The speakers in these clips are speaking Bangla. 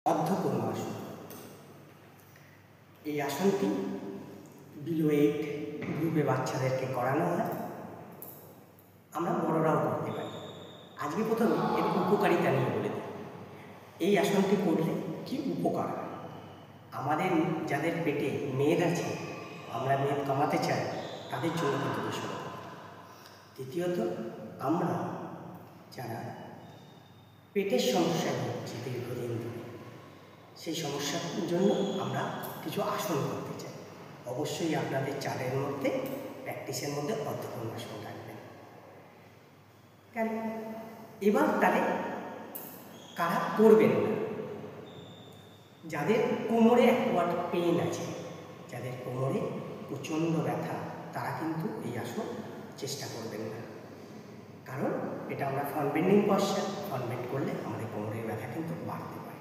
অর্ধকর্ম আসন। এই আসনটি বিলো 8 গ্রুপে বাচ্চাদেরকে করানো হয়, আমরা বড়রাও করতে পারি। আজকে প্রথমে এর উপকারিতা নিয়ে বলে দিই। এই আসনটি করলে কি উপকার হয়। আমাদের যাদের পেটে মেদ আছে, আমরা মেদ কমাতে চাই, তাদের জন্য কিন্তু ভীষণ। দ্বিতীয়ত, আমরা যারা পেটের সমস্যায় ভুগছি দীর্ঘদিন ধরে, সেই সমস্যার জন্য আমরা কিছু আসন করতে চাই। অবশ্যই আপনাদের চার্টের মধ্যে প্র্যাকটিসের মধ্যে অর্ধকর্ম আসন রাখবেন। কেন? এবার তাহলে কারা করবেন না? যাদের কোমরে একবারে পেন আছে, যাদের কোমরে প্রচণ্ড ব্যথা, তারা কিন্তু এই আসন চেষ্টা করবেন না। কারণ এটা আমরা front bending posture, front bend করলে আমাদের কোমরের ব্যথা কিন্তু বাড়তে পারে।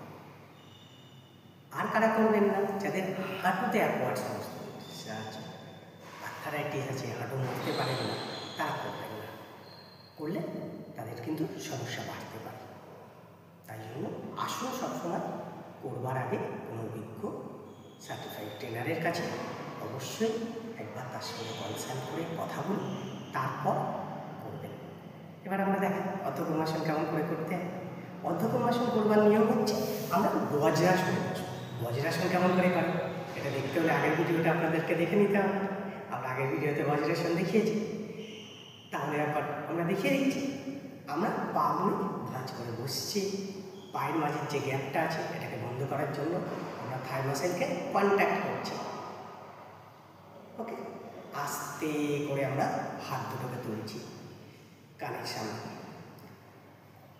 আর কারা করবেন না? যাদের হাঁটুতে অ্যাকওয়ার্ড সমস্যা আছে, আর্থারাইটিস আছে, হাঁটু নড়তে পারেন না, তারা করবেন না। করলে তাদের কিন্তু সমস্যা বাড়তে পারে। তাই জন্য আসন সবসময় করবার আগে কোনো অভিজ্ঞ সার্টিফাইড ট্রেনারের কাছে অবশ্যই একবার তার সঙ্গে কনসাল্ট করে কথা বলে তারপর করবেন। এবার আমরা দেখেন অর্ধকর্ম আসন কেমন করে করতে হয়। অর্ধকর্ম আসন করবার নিয়ম হচ্ছে আমরা বজ্রাসনে বসব। বজ্রাসন কেমন করে করি এটা দেখতে হলে আগের ভিডিওটা আপনাদেরকে দেখে নিতে হবে। আমরা আগের ভিডিওতে বজ্রাসন দেখিয়েছি, তাহলে একবার আমরা দেখিয়ে দিচ্ছি। আমরা পাগুলো ভাঁজ করে বসছি, পায়ের মাঝের যে গ্যাপটা আছে এটাকে বন্ধ করার জন্য আমরা থাই মাসেলকে কন্ট্যাক্ট করছি। ওকে, আস্তে করে আমরা হাত দুটোকে তুলছি কানের সামনে।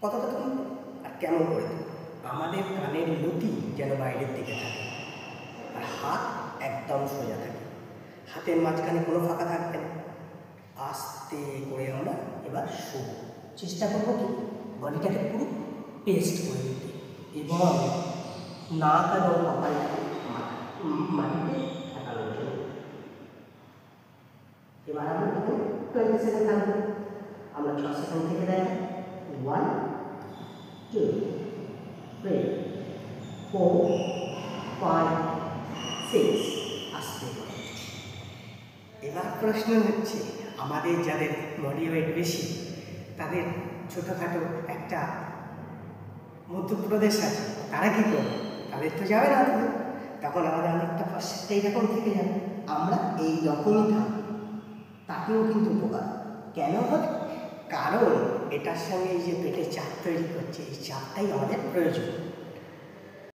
কতটা তুলব আর কেমন করে তুলব? আমাদের কানের লতি যেন বাইরের দিকে থাকে আর হাত একদম সোজা থাকে, হাতের মাঝখানে কোনো ফাঁকা থাকবে না। আস্তে করে আমরা এবার শোব, চেষ্টা করবো কি বডিটাকে পুরো পেস্ট করে দিতে এবং নাক এবং কপালটাকে মাটিতে ঠেকানোর জন্য। এবার আমরা 20 সেকেন্ড থাকবো। আমরা 6 সেকেন্ড থেকে দেয় 1 2 3 4 5 6 আসতে। এবার প্রশ্ন হচ্ছে, আমাদের যাদের বডি ওয়েট বেশি, তাদের ছোটোখাটো একটা মধ্যপ্রদেশ আছে, তারা কী করবে? তাদের তো যাবে না, তখন আমাদের অনেকটা পার্সেন্ট এইরকম থেকে যাবে। আমরা এই রকমই থাকবো, তাতেও কিন্তু উপকার। কেন হবে? কারণ এটার সঙ্গে এই যে পেটে চাপ তৈরি করছে, এই চাপটাই আমাদের প্রয়োজন।